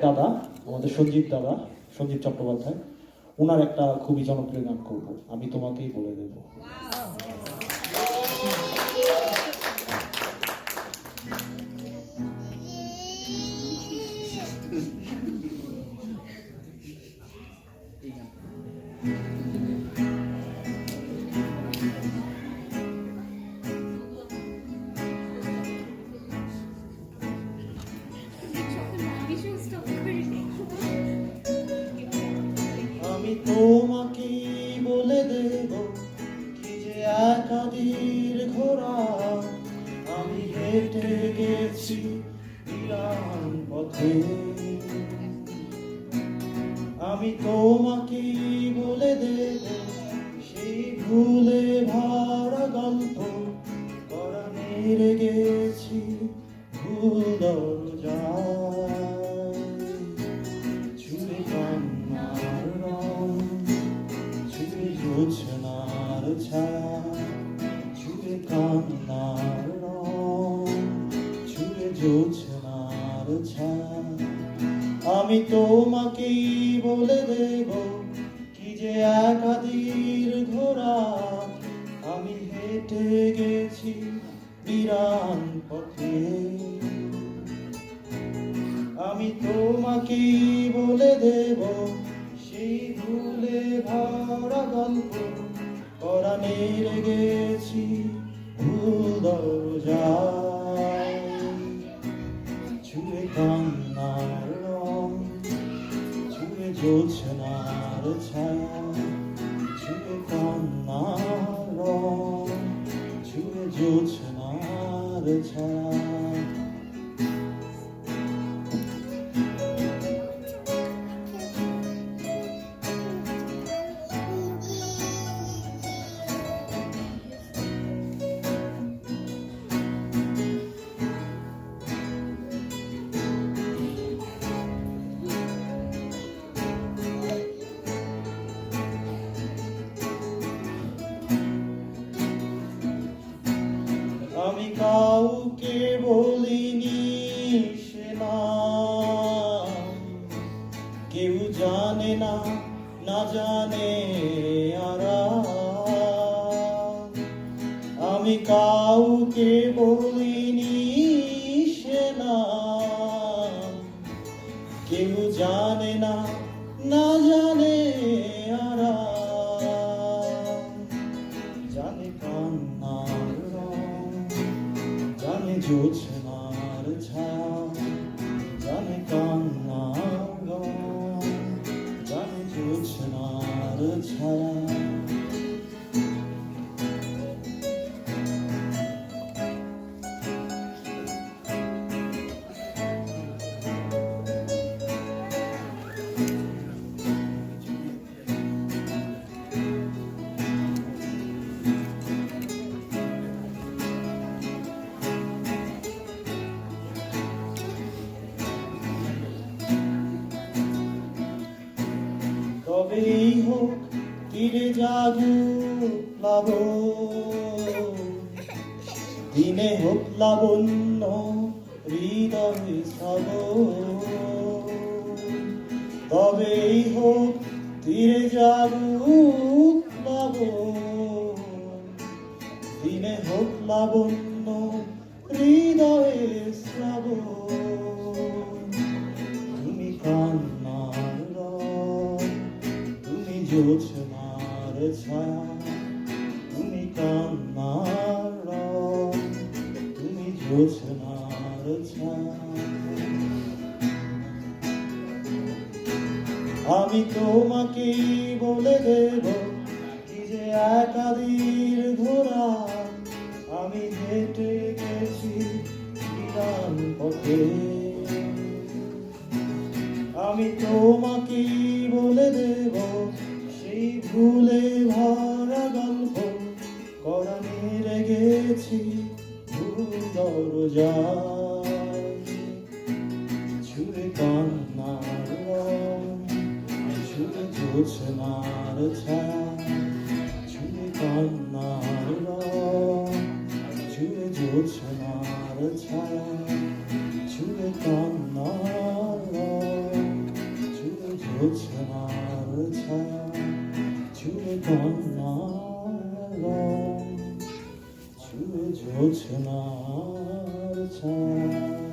দাদা, আমাদের সঞ্জীব দাদা, সঞ্জীব চট্টোপাধ্যায়, ওনার একটা খুবই জনপ্রিয় গান করবো, আমি তোমাকেই বলে দেবো। আমি তোমাকে বলে দেব কি যে একাদির ঘোড়া, আমি হেঁটে গেছি বিরান পথে। আমি তোমাকে বলে দেব সেই ভুলে ভরা গল্প, পরাণে গেছি ভুল দরজায়। ছুঁয়ে কান্নার রং, ছুঁয়ে জোছনার ছায়া, ছুঁয়ে কান্নার রং, ছুঁয়ে জোছনার ছায়া। আমি তোমাকেই বলে দেব কি যে একাদির ঘোড়া, আমি হেঁটে গেছি বিরান পথে। আমি তোমাকেই বলে দেব সেই ভুলে ভরা গল্প, পরাণে গেছি ভুল দরজায়। ছুঁয়ে কান্নার রং, ছুঁয়ে জোছনার ছায়া, ছুঁয়ে কান্নার রং, ছুঁয়ে জোছনার ছায়া। আমি কাউকে বলিনি সে নাম, কেউ জানে না, না জানে আরাম। আমি কাউকে বলিনি সে নাম, কেউ জানে না, না জানে আরাম। জানে কান্নার রং, জানে জোছনার ছায়া, জানে কান্নার রং, জানে জোছনার ছায়া। তবেই হোক তীরে জাগুক প্লাবন, দিনে হোক লাবণ্য হৃদয় শ্রাবণ। তবেই হোক তীরে জাগুক প্লাবন, দিনে হোক লাবণ্য হৃদয় শ্রাবণ। তুমি কান্নার রং, তুমি জোছনার ছায়া, তুমি কান্নার রং, তুমি জোছনার ছায়া। আমি তোমাকেই বলে দেব কি যে একাদির ঘোড়া, আমি হেঁটে গেছি বিরান পথে। আমি তোমাকেই বলে দেব সেই ভুলে ভরা গল্প, পরাণে গেছি ভুল দরজায়। ছুঁয়ে কান্নার রং, ছুঁয়ে জোছনার ছায়া, ছুঁয়ে কান্নার রং, ছুঁয়ে জোছনার ছায়া, ছুঁয়ে কান্নার রং। জোছনার ছায়া চুলে কন্যার রং, ছুঁয়ে জোছনার ছায়া।